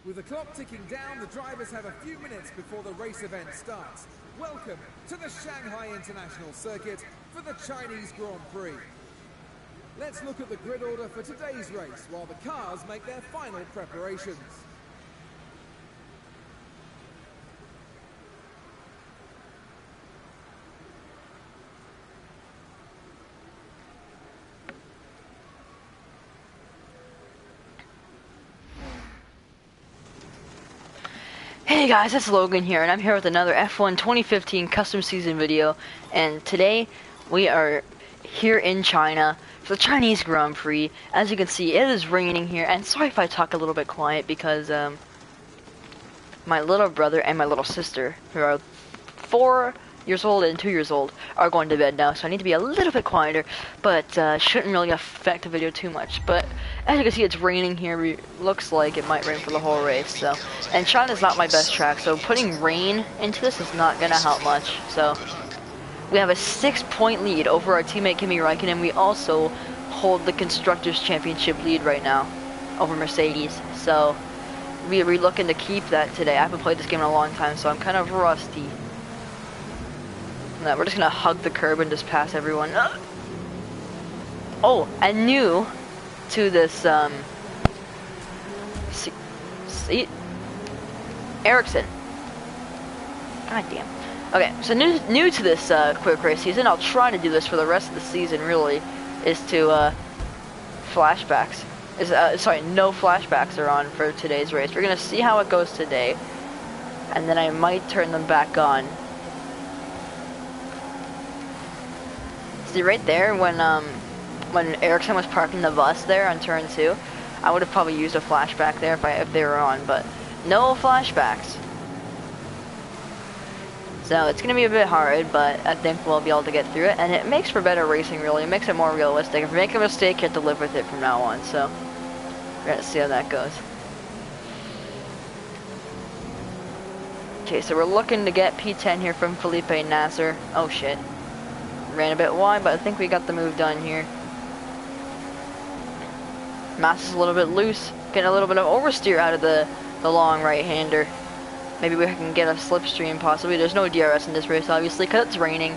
With the clock ticking down, the drivers have a few minutes before the race event starts. Welcome to the Shanghai International Circuit for the Chinese Grand Prix. Let's look at the grid order for today's race while the cars make their final preparations. Hey guys, it's Logan here, and I'm here with another F1 2015 custom season video, and today we are here in China for the Chinese Grand Prix. As you can see, it is raining here, and sorry if I talk a little bit quiet because my little brother and my little sister, who are 4 years old and 2 years old, are going to bed now, so I need to be a little bit quieter, but shouldn't really affect the video too much. But as you can see, it's raining here. Looks like it might rain for the whole race, so. And China's not my best track, so putting rain into this is not gonna help much. So we have a 6-point lead over our teammate Kimi Räikkönen. We also hold the Constructors' Championship lead right now over Mercedes, so we're looking to keep that today. I haven't played this game in a long time, so I'm kind of rusty. No, we're just gonna hug the curb and just pass everyone. Oh, and new to this, see, Ericsson. God damn. Okay, so new to this quick race season. I'll try to do this for the rest of the season. Really, is to flashbacks. Sorry, no flashbacks are on for today's race. We're gonna see how it goes today, and then I might turn them back on. See right there, when Ericsson was parking the bus there on turn 2, I would have probably used a flashback there if they were on, but no flashbacks. So it's gonna be a bit hard, but I think we'll be able to get through it, and it makes for better racing. Really, it makes it more realistic. If you make a mistake, you have to live with it from now on. So we're gonna see how that goes. Okay, so we're looking to get P10 here from Felipe Nasser. Oh shit. Ran a bit wide, but I think we got the move done here. Mass is a little bit loose. Getting a little bit of oversteer out of the long right-hander. Maybe we can get a slipstream, possibly. There's no DRS in this race, obviously, because it's raining.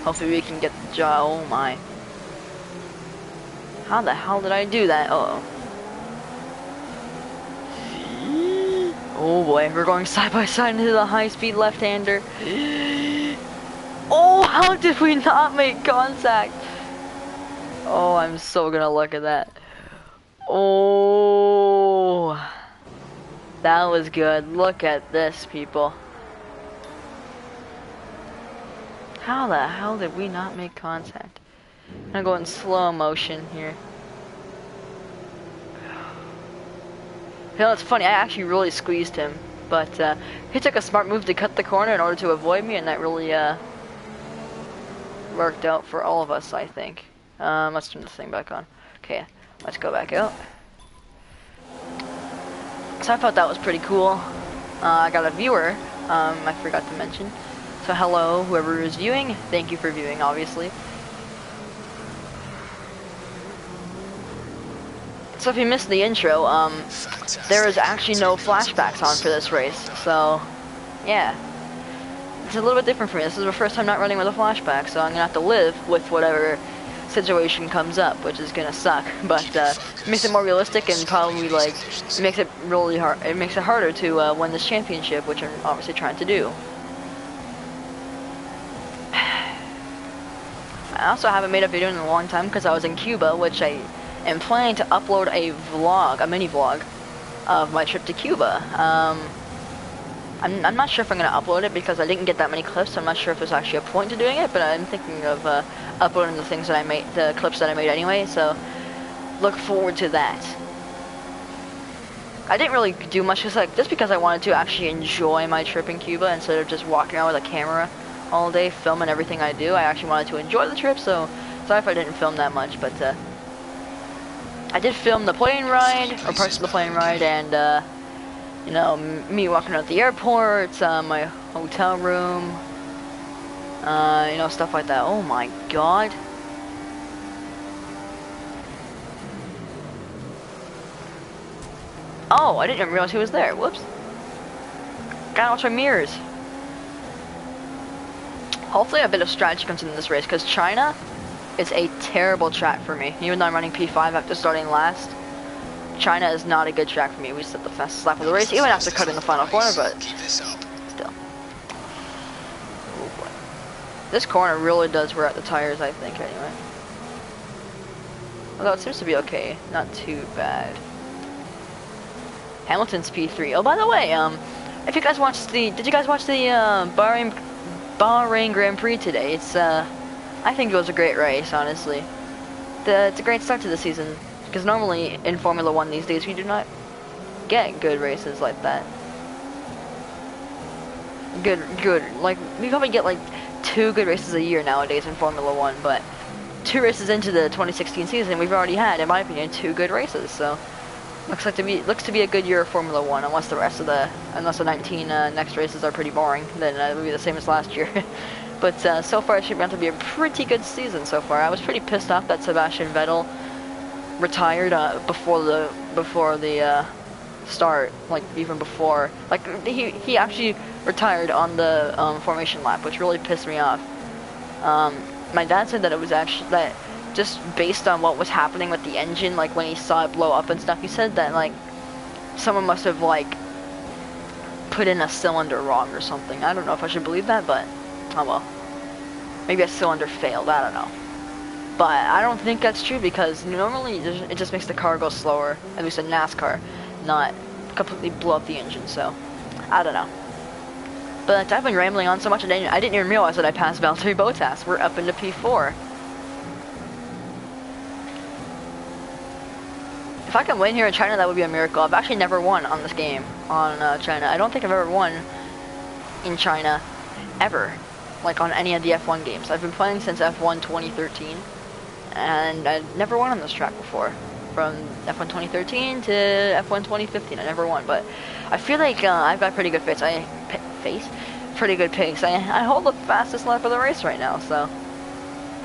Hopefully we can get the job. Oh my. How the hell did I do that? Uh-oh. Oh boy, we're going side by side into the high-speed left-hander. Oh, how did we not make contact? Oh, I'm so gonna look at that. Oh, that was good. Look at this, people. How the hell did we not make contact? I'm gonna go in slow motion here. You know, it's funny, I actually really squeezed him, but he took a smart move to cut the corner in order to avoid me, and that really worked out for all of us, I think. Let's turn this thing back on. Okay, let's go back out. So I thought that was pretty cool. I got a viewer, I forgot to mention. So hello, whoever is viewing, thank you for viewing, obviously. So if you missed the intro, there is actually no flashbacks on for this race, so yeah. It's a little bit different for me. This is the first time not running with a flashback, so I'm gonna have to live with whatever situation comes up, which is gonna suck, but it makes it more realistic and probably like makes it really hard. It makes it harder to win this championship, which I'm obviously trying to do. I also haven't made a video in a long time because I was in Cuba, which I am planning to upload a vlog, a mini vlog, of my trip to Cuba. I'm not sure if I'm going to upload it because I didn't get that many clips, so I'm not sure if there's actually a point to doing it, but I'm thinking of uploading the things that I made, the clips that I made anyway, so look forward to that. I didn't really do much, just because I wanted to actually enjoy my trip in Cuba instead of just walking around with a camera all day filming everything I do. I actually wanted to enjoy the trip, so sorry if I didn't film that much, but I did film the plane ride, or parts of the plane ride, and you know, me walking around the airport, my hotel room, you know, stuff like that. Oh my god. Oh, I didn't even realize he was there. Whoops. Gotta watch my mirrors. Hopefully a bit of strategy comes in this race, because China is a terrible track for me. Even though I'm running P5 after starting last, China is not a good track for me. We set the fastest lap of the race, even after cutting the final corner, but still. Oh boy. This corner really does wear out the tires, I think, anyway. Although it seems to be okay. Not too bad. Hamilton's P3. Oh, by the way, if you guys watched did you guys watch the Bahrain Grand Prix today? It's I think it was a great race, honestly. It's a great start to the season, because normally in Formula 1 these days we do not get good races like that. Good. Like, we probably get like 2 good races a year nowadays in Formula 1, but 2 races into the 2016 season, we've already had, in my opinion, 2 good races. So looks to be a good year of Formula 1, unless the 19 next races are pretty boring. Then it'll be the same as last year. But so far, it should to be a pretty good season so far. I was pretty pissed off that Sebastian Vettel retired before the start, like even before, like he actually retired on the formation lap, which really pissed me off. My dad said that it was actually that just based on what was happening with the engine, like when he saw it blow up and stuff, he said that like someone must have like put in a cylinder wrong or something. I don't know if I should believe that, but oh well. Maybe a cylinder failed, I don't know. But I don't think that's true, because normally it just makes the car go slower, at least in NASCAR, not completely blow up the engine, so I don't know. But I've been rambling on so much, I didn't even realize that I passed Valtteri Bottas. We're up into P4. If I can win here in China, that would be a miracle. I've actually never won on this game, on China. I don't think I've ever won in China, ever. Like on any of the F1 games. I've been playing since F1 2013, and I never won on this track before. From F1 2013 to F1 2015, I never won. But I feel like I've got pretty good pretty good pace. I hold the fastest lap of the race right now, so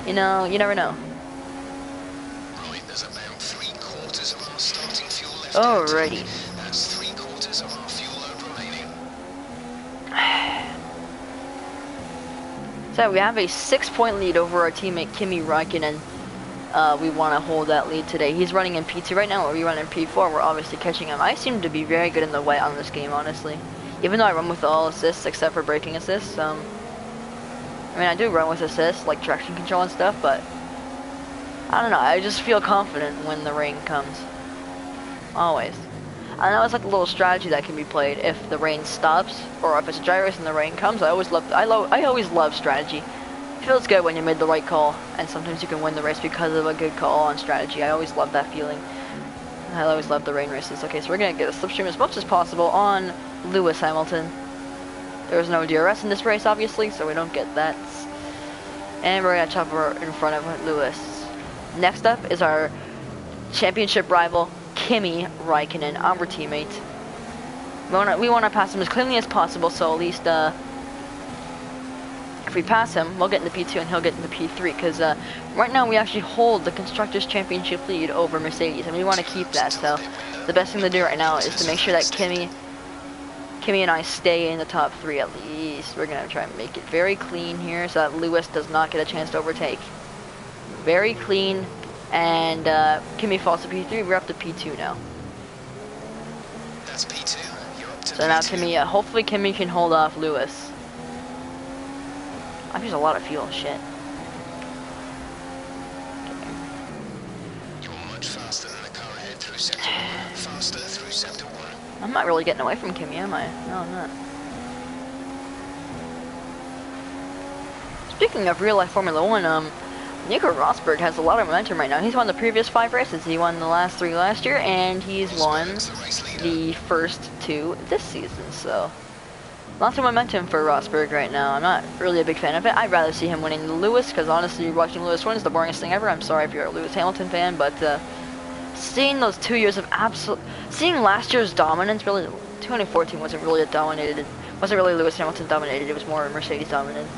you know, you never know. Right, there's about 3/4 of our starting fuel left. Alrighty. That's 3/4 of our fuel load remaining. So we have a 6-point lead over our teammate Kimi Räikkönen. We want to hold that lead today. He's running in P2 right now, or we run in P4. We're obviously catching him. I seem to be very good in the wet on this game, honestly. Even though I run with all assists except for braking assists. I mean, I do run with assists, like traction control and stuff, but I don't know. I just feel confident when the rain comes. Always. I know it's like a little strategy that can be played if the rain stops, or if it's a dry race and the rain comes. I always love strategy. It feels good when you made the right call, and sometimes you can win the race because of a good call on strategy. I always love that feeling. I always love the rain races. Okay, so we're gonna get a slipstream as much as possible on Lewis Hamilton. There's no DRS in this race, obviously, so we don't get that. And we're gonna chop her in front of Lewis. Next up is our championship rival, Kimi Räikkönen, our teammate. We want to pass him as cleanly as possible, so at least if we pass him, we'll get into P2 and he'll get into P3, because right now we actually hold the Constructors' Championship lead over Mercedes, and we want to keep that. So the best thing to do right now is to make sure that Kimi and I stay in the top 3 at least. We're going to try and make it very clean here so that Lewis does not get a chance to overtake. Very clean. And Kimi falls to P3. We're up to P2 now. That's P2. You're up to so P2. now Kimi, hopefully Kimi can hold off Lewis. I've used a lot of fuel. Shit. Okay. You're much faster than the car ahead through sector 1. Faster through sector 1. I'm not really getting away from Kimi, am I? No, I'm not. Speaking of real life Formula 1, Nico Rosberg has a lot of momentum right now. He's won the previous 5 races. He won the last 3 last year, and he's won the first 2 this season. So, lots of momentum for Rosberg right now. I'm not really a big fan of it. I'd rather see him winning than Lewis, because honestly, watching Lewis win is the boringest thing ever. I'm sorry if you're a Lewis Hamilton fan, but seeing those 2 years of seeing last year's dominance, really, 2014 wasn't really Lewis Hamilton dominated. It was more Mercedes dominated.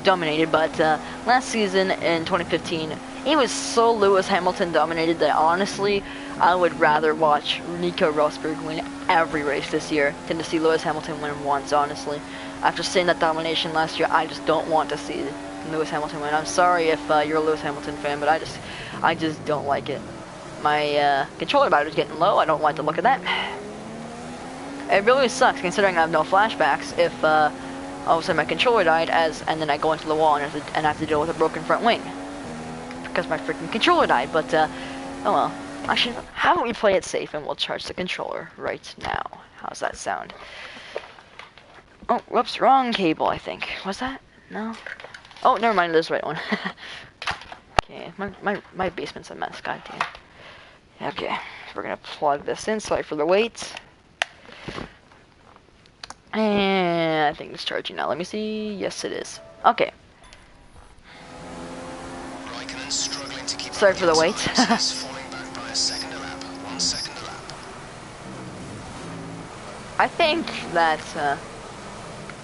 dominated, but last season in 2015, it was so Lewis Hamilton dominated that honestly, I would rather watch Nico Rosberg win every race this year than to see Lewis Hamilton win once, honestly. After seeing that domination last year, I just don't want to see Lewis Hamilton win. I'm sorry if you're a Lewis Hamilton fan, but I just don't like it. My controller battery is getting low. I don't like the look of that. It really sucks considering I have no flashbacks if all of a sudden my controller died and then I go into the wall and have to deal with a broken front wing because my freaking controller died. But oh well. Actually, how about we play it safe and we'll charge the controller right now? How's that sound? Oh, whoops, wrong cable, I think. Was that? No? Oh, never mind, this is the right one. Okay, my basement's a mess, goddamn. Okay, we're gonna plug this in, sorry for the wait. And I think it's charging now, let me see. Yes, it is. Okay. Sorry for the wait. I think that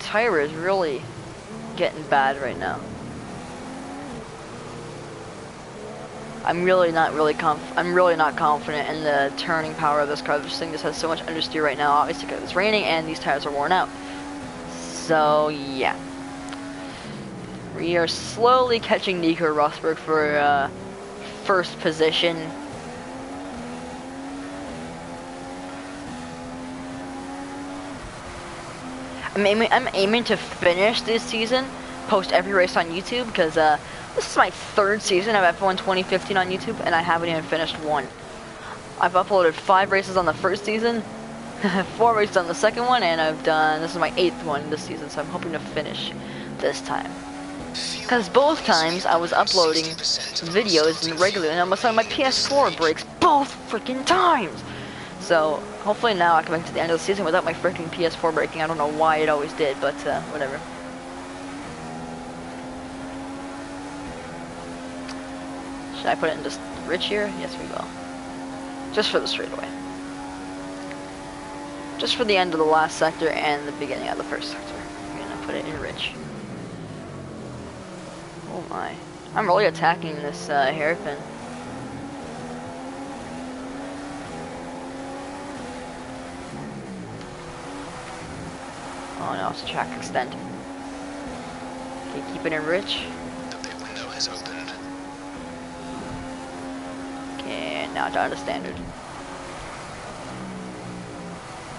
tire is really getting bad right now. I'm really not confident in the turning power of this car. This thing just has so much understeer right now, obviously because it's raining and these tires are worn out. So yeah, we are slowly catching Nico Rosberg for first position. I'm aiming to finish this season, post every race on YouTube, because this is my third season of F1 2015 on YouTube, and I haven't even finished one. I've uploaded 5 races on the first season, 4 races on the second one, and this is my 8th one this season, so I'm hoping to finish this time. Because both times I was uploading videos regularly, and almost my PS4 breaks both freaking times. So hopefully now I can make it to the end of the season without my freaking PS4 breaking. I don't know why it always did, but whatever. Should I put it in just rich here? Yes, we will. Just for the straightaway. Just for the end of the last sector and the beginning of the first sector. I'm gonna put it in rich. Oh my. I'm really attacking this hairpin. Oh no, it's a track extend. Okay, keep it in rich. The pit window has opened. Okay, now down to standard.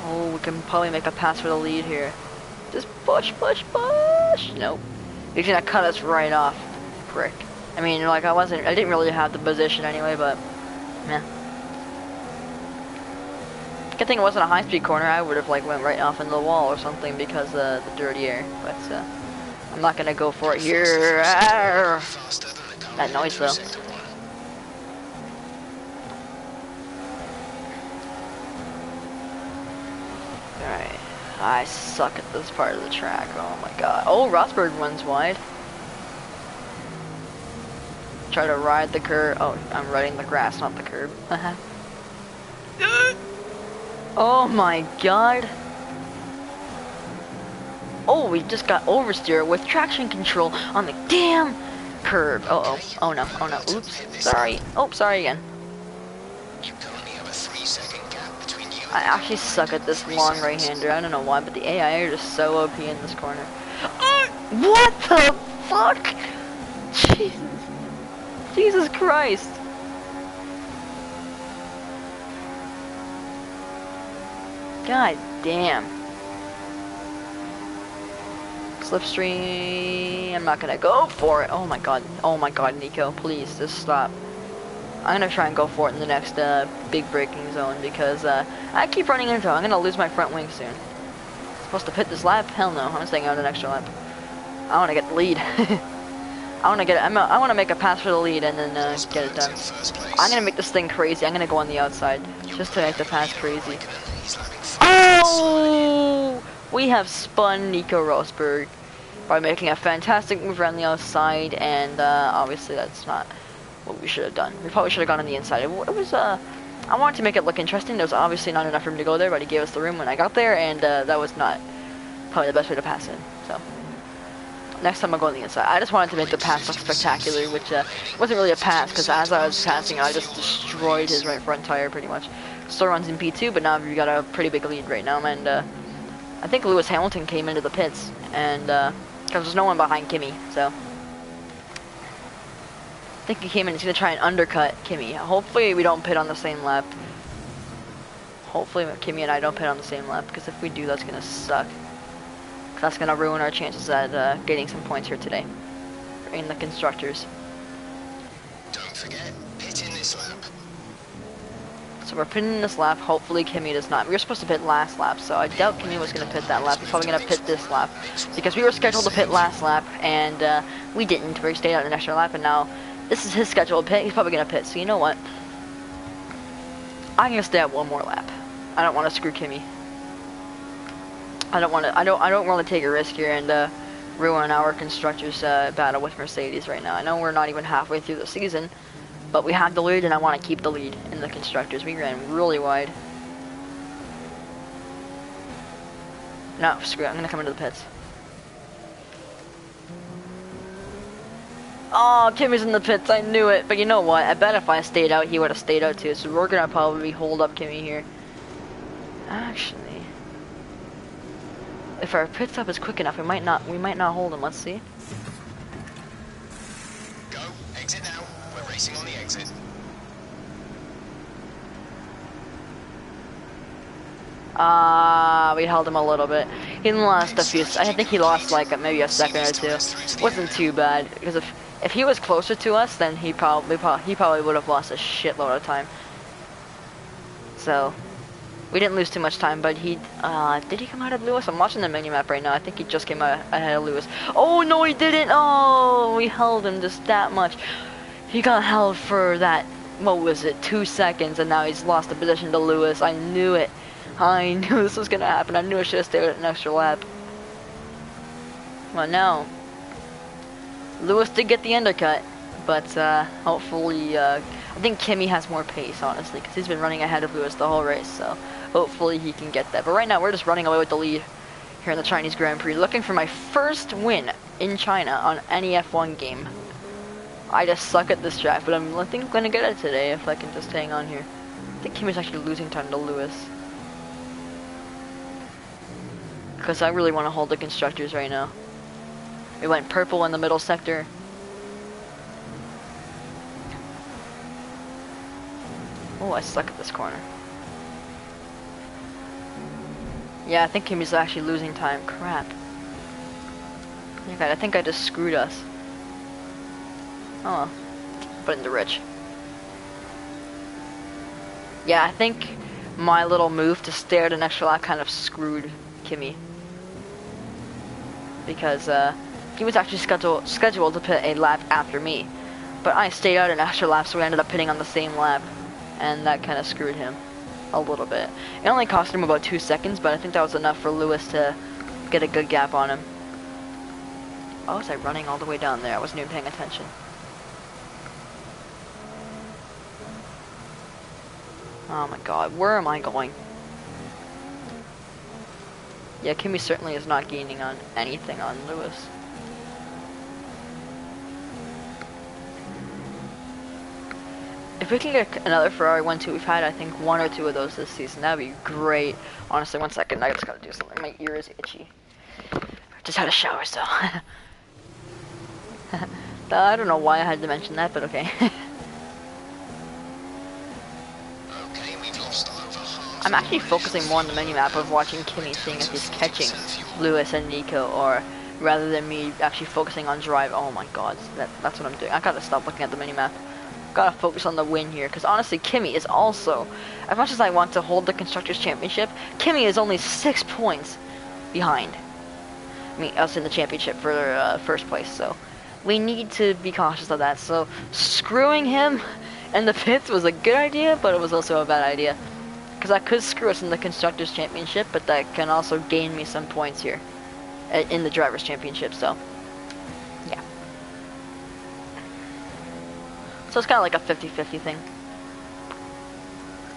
Oh, we can probably make a pass for the lead here. Just push, push, push! Nope. He's gonna cut us right off. Prick. I mean, like, I didn't really have the position anyway, but, meh. Good thing it wasn't a high-speed corner. I would have like went right off into the wall or something because the dirty air. But I'm not gonna go for it here. Arr! That noise though. Alright, I suck at this part of the track. Oh my god. Oh, Rosberg runs wide. Try to ride the curb. Oh, I'm riding the grass, not the curb. Oh my god. Oh, we just got oversteer with traction control on the damn curb. Uh-oh. Oh no. Oh no. Oops. Sorry. Oh, sorry again. I actually suck at this long right-hander. I don't know why, but the AI are just so OP in this corner. What the fuck? Jesus. Jesus Christ. God damn. Slipstream. I'm not gonna go for it. Oh my god. Oh my god, Nico. Please, just stop. I'm gonna try and go for it in the next big braking zone because I keep running into it. I'm gonna lose my front wing soon. Supposed to pit this lap? Hell no. I'm staying out an extra lap. I wanna get the lead. I wanna make a pass for the lead and then get it done. I'm gonna make this thing crazy. I'm gonna go on the outside just to make the pass crazy. Oh! We have spun Nico Rosberg by making a fantastic move around the outside, and obviously that's not what we should have done. We probably should have gone on the inside. It was I wanted to make it look interesting. There was obviously not enough room to go there, but he gave us the room when I got there, and that was not probably the best way to pass it. So Next time I'll go on the inside. I just wanted to make the pass look spectacular, which wasn't really a pass, because as I was passing, I just destroyed his right front tire pretty much. Still runs in P2, but now we got a pretty big lead right now, and I think Lewis Hamilton came into the pits, and because there's no one behind Kimi, so I think he came in. He's gonna try and undercut Kimi. Hopefully we don't pit on the same lap. Hopefully Kimi and I don't pit on the same lap, because if we do, that's gonna suck. That's gonna ruin our chances at getting some points here today in the constructors. Don't forget, pit in this lap. So we're pitting this lap. Hopefully Kimi does not. We were supposed to pit last lap, so I doubt Kimi was gonna pit that lap. He's probably gonna pit this lap because we were scheduled to pit last lap and we didn't. We stayed out an extra lap, and now this is his scheduled pit. He's probably gonna pit. So you know what? I'm gonna stay out one more lap. I don't want to screw Kimi. I don't want to take a risk here and ruin our constructors battle with Mercedes right now. I know we're not even halfway through the season, but we have the lead, and I want to keep the lead in the constructors. We ran really wide. No, screw it. I'm gonna come into the pits. Oh, Kimi's in the pits. I knew it. But you know what? I bet if I stayed out, he would have stayed out too. So we're gonna probably hold up Kimi here. Actually, if our pit stop is quick enough, we might not hold him. Let's see. Go, exit now. We're racing on the exit. We held him a little bit. He lost a few. I think he lost like maybe a second or two. Wasn't too bad because if he was closer to us, then he probably would have lost a shitload of time. So we didn't lose too much time, but he did he come out of Lewis? I'm watching the menu map right now. I think he just came out ahead of Lewis. Oh no, he didn't. Oh, we held him just that much. He got held for that. What was it? 2 seconds, and now he's lost the position to Lewis. I knew it. I knew this was gonna happen. I knew I should have stayed an extra lap. Well, no. Lewis did get the undercut, but hopefully, I think Kimi has more pace, honestly, because he's been running ahead of Lewis the whole race, so hopefully he can get that. But right now, we're just running away with the lead here in the Chinese Grand Prix, looking for my first win in China on any F1 game. I just suck at this track, but I think I'm going to get it today if I can just hang on here. I think Kimi's actually losing time to Lewis, because I really want to hold the constructors right now. We went purple in the middle sector. Oh, I suck at this corner. Yeah, I think Kimi's actually losing time. Crap. Okay, I think I just screwed us. Oh well. Put it into Rich. Yeah, I think my little move to stay at an extra lap kind of screwed Kimi, because he was actually scheduled to pit a lap after me, but I stayed out an extra lap, so we ended up pitting on the same lap, and that kind of screwed him a little bit. It only cost him about 2 seconds, but I think that was enough for Lewis to get a good gap on him. Oh, was I running all the way down there? I wasn't even paying attention. Oh my god, where am I going? Yeah, Kimi certainly is not gaining on anything on Lewis. If we can get another Ferrari 1-2, we've had I think 1 or 2 of those this season. That'd be great. Honestly, 1 second, I just gotta do something. My ear is itchy. Just had a shower, so. I don't know why I had to mention that, but okay. I'm actually focusing more on the menu map of watching Kimi, seeing if he's catching Lewis and Nico, or rather than me actually focusing on drive. Oh my god, that's what I'm doing. I gotta stop looking at the menu map. Gotta focus on the win here, because honestly, Kimi is also, as much as I want to hold the Constructors' Championship, Kimi is only 6 points behind us in the championship for first place, so we need to be cautious of that. So screwing him in the pits was a good idea, but it was also a bad idea, because that could screw us in the Constructors' Championship, but that can also gain me some points here in the Drivers' Championship, so yeah. So it's kind of like a 50-50 thing.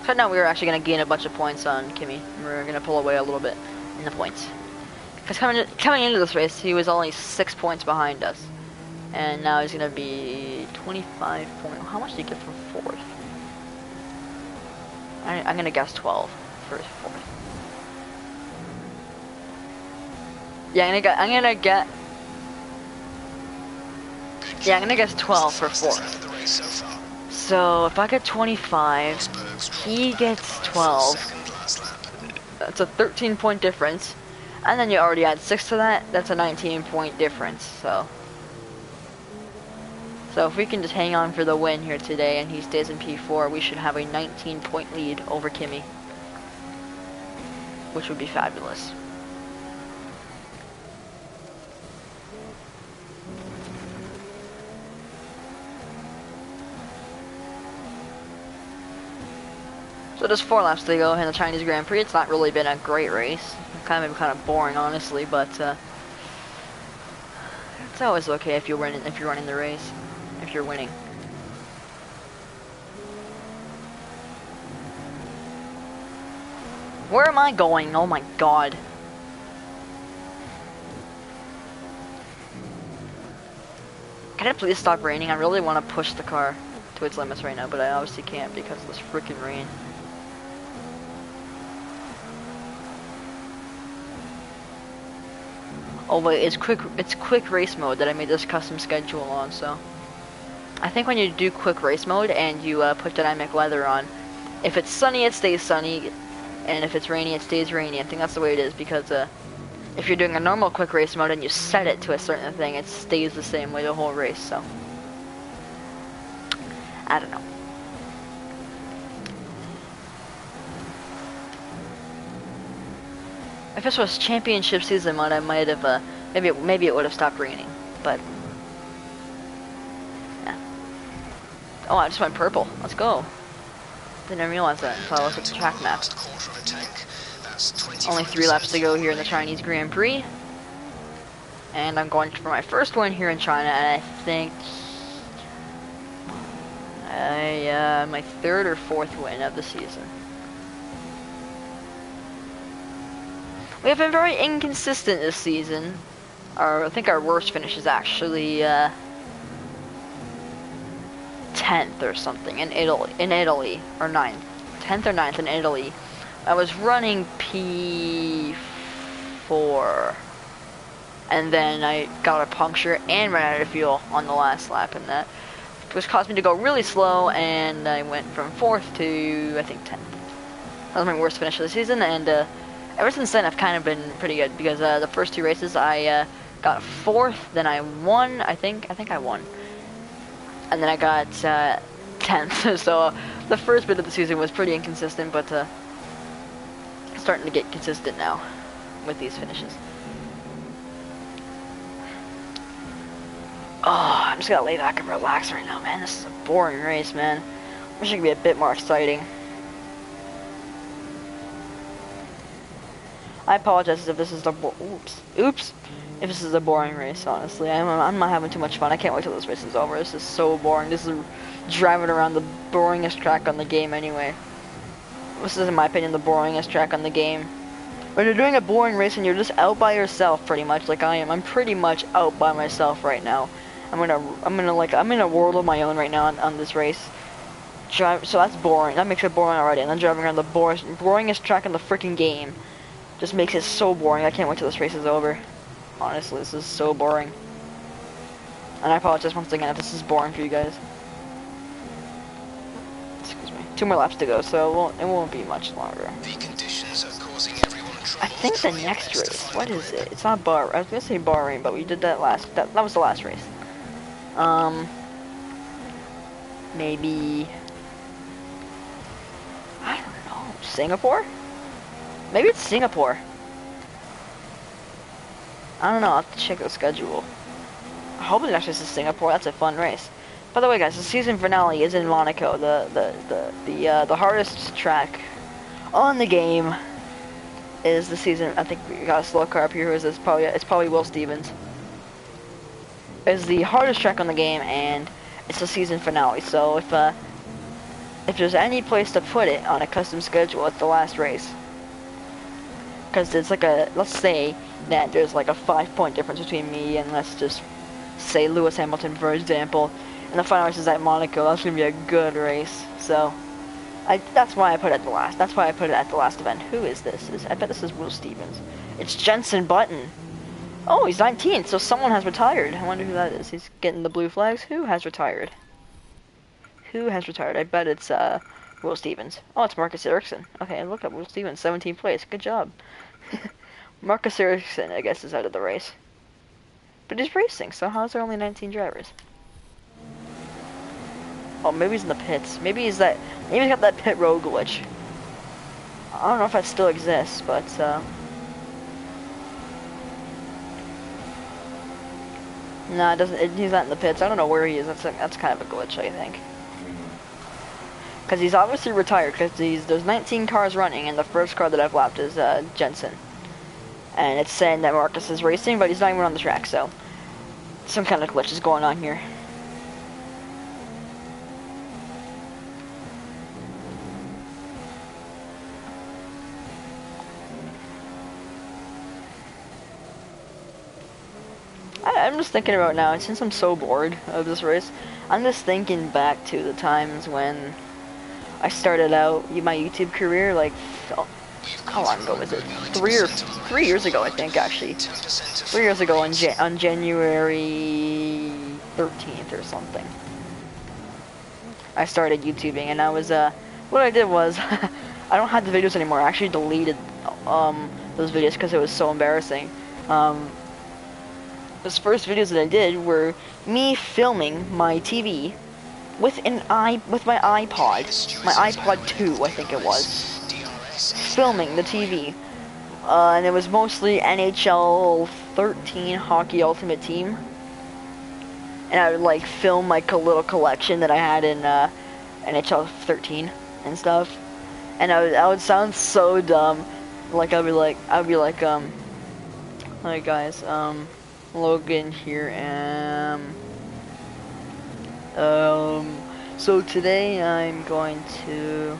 So now we're actually going to gain a bunch of points on Kimi. We're going to pull away a little bit in the points, Because coming into this race, he was only 6 points behind us. And now he's going to be 25 points. How much did he get from 4th? I'm going to guess 12 for 4th. Yeah, I'm gonna guess 12 for 4th. So if I get 25, he gets 12. That's a 13-point difference. And then you already add 6 to that, that's a 19-point difference, so if we can just hang on for the win here today and he stays in P4, we should have a 19-point lead over Kimi, which would be fabulous. So there's 4 laps to go in the Chinese Grand Prix. It's not really been a great race. Kind of boring, honestly, but it's always okay if you're running the race, if you're winning. Where am I going? Oh my god. Can it please stop raining? I really want to push the car to its limits right now, but I obviously can't because of this freaking rain. Oh wait, it's quick race mode that I made this custom schedule on, so I think when you do quick race mode and you put dynamic weather on, if it's sunny it stays sunny, and if it's rainy it stays rainy. I think that's the way it is, because if you're doing a normal quick race mode and you set it to a certain thing, it stays the same way the whole race, so I don't know. If this was championship season mode, I might have, maybe it would have stopped raining, but, yeah. Oh, I just went purple. Let's go. Didn't realize that until I looked at the track map. Only 3 laps to go here in the Chinese Grand Prix. And I'm going for my first win here in China, and I think my 3rd or 4th win of the season. We have been very inconsistent this season. I think our worst finish is actually 10th or something in Italy, or 9th. 10th or 9th in Italy. I was running P4, and then I got a puncture and ran out of fuel on the last lap, and that which caused me to go really slow, and I went from 4th to I think 10th. That was my worst finish of the season, and ever since then, I've kind of been pretty good, because the first 2 races I got 4th, then I won, I think I won. And then I got 10th, so the first bit of the season was pretty inconsistent, but starting to get consistent now with these finishes. Oh, I'm just gonna lay back and relax right now, man. This is a boring race, man. Wish it could be a bit more exciting. I apologize if this is oops. If this is a boring race, honestly. I'm not having too much fun. I can't wait till this race is over. This is so boring. This is driving around the boringest track on the game anyway. This is, in my opinion, the boringest track on the game. When you're doing a boring race and you're just out by yourself, pretty much, like I am. I'm pretty much out by myself right now. I'm in a world of my own right now on this race. So that's boring. That makes it boring already. And then driving around the boringest track in the freaking game just makes it so boring. I can't wait till this race is over. Honestly, this is so boring. And I apologize once again if this is boring for you guys. Excuse me. 2 more laps to go, so it won't be much longer. The conditions are causing everyone trouble. I think the next race, what is it? It's not I was gonna say Bahrain, but we did that last. That was the last race. Maybe I don't know. Singapore? Maybe it's Singapore. I don't know. I'll have to check the schedule. I hope it actually says Singapore. That's a fun race. By the way, guys, the season finale is in Monaco. The hardest track on the game is the season. I think we got a slow car up here. Who is this? It's probably Will Stevens. It's the hardest track on the game, and it's the season finale. So if there's any place to put it on a custom schedule, it's the last race. Because it's like let's say that there's like a 5-point difference between me and, let's just say, Lewis Hamilton, for example. And the final race is at Monaco. That's gonna be a good race. So that's why I put it at the last. That's why I put it at the last event. Who is this? I bet this is Will Stevens. It's Jensen Button. Oh, he's 19, so someone has retired. I wonder who that is. He's getting the blue flags. Who has retired? Who has retired? I bet it's Will Stevens. Oh, it's Marcus Ericsson. Okay, look up Will Stevens, 17th place. Good job. Marcus Ericsson, I guess, is out of the race. But he's racing, so how's there only 19 drivers? Oh, maybe he's in the pits. Maybe he's got that pit road glitch. I don't know if that still exists, but no, it doesn't. He's not in the pits. I don't know where he is. That's kind of a glitch, I think. Because he's obviously retired. Because there's 19 cars running, and the first car that I've lapped is Jensen. And it's saying that Marcus is racing, but he's not even on the track. So some kind of glitch is going on here. I'm just thinking about now, and since I'm so bored of this race, I'm just thinking back to the times when I started out my YouTube career, like, how long ago was it? 3 years ago, I think, actually. 3 years ago on January 13th or something. I started YouTubing, and I was, what I did was, I don't have the videos anymore. I actually deleted, those videos because it was so embarrassing. Those first videos that I did were me filming my TV with my iPod, my iPod 2, I think it was, filming the TV, and it was mostly NHL 13 Hockey Ultimate Team, and I would like film like a little collection that I had in NHL 13 and stuff, and I would sound so dumb, like I'd be like, hi guys, Logan here, so today I'm going to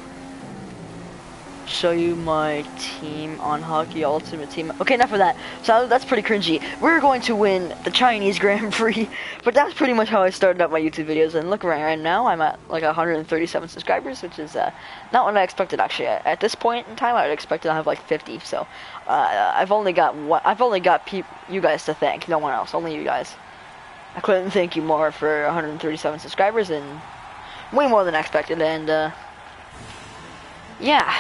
show you my team on Hockey Ultimate Team. Okay, enough of that. So that's pretty cringy. We're going to win the Chinese Grand Prix, but that's pretty much how I started up my YouTube videos. And look around right now, I'm at like 137 subscribers, which is not what I expected actually. At this point in time, I would expect to have like 50. So I've only got you guys to thank, no one else, only you guys. I couldn't thank you more for 137 subscribers, and way more than I expected. And yeah.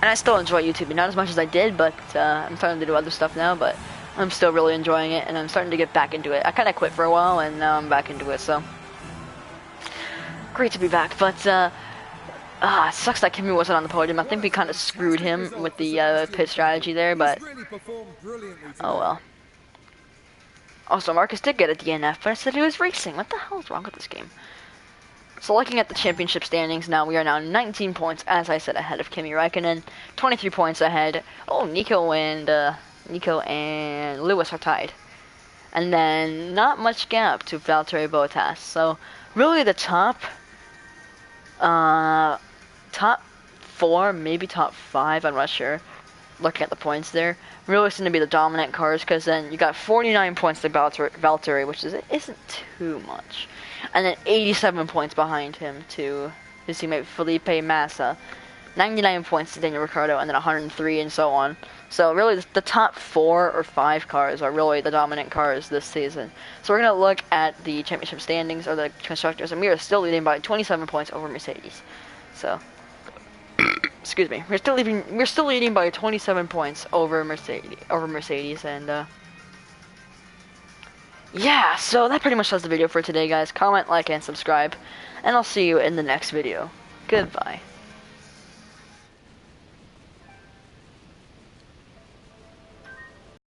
And I still enjoy YouTube, not as much as I did, but I'm starting to do other stuff now, but I'm still really enjoying it, and I'm starting to get back into it. I kind of quit for a while, and now I'm back into it, so great to be back. But it sucks that Kimi wasn't on the podium. I think we kind of screwed him with the pit strategy there, but oh well. Also, Marcus did get a DNF, but I said he was racing. What the hell is wrong with this game? So looking at the championship standings now, we are now 19 points, as I said, ahead of Kimi Räikkönen. 23 points ahead. Oh, Nico and Lewis are tied. And then not much gap to Valtteri Bottas. So really the top 4, maybe top 5, I'm not sure. Looking at the points there, really it's going to be the dominant cars, because then you got 49 points to Valtteri, which isn't too much. And then 87 points behind him to his teammate Felipe Massa. 99 points to Daniel Ricciardo, and then 103 and so on. So really the top 4 or 5 cars are really the dominant cars this season. So we're going to look at the championship standings, or the constructors, and we are still leading by 27 points over Mercedes. So, excuse me, we're still leading by 27 points over Mercedes, and yeah, so that pretty much does the video for today, guys. Comment, like, and subscribe, and I'll see you in the next video. Goodbye.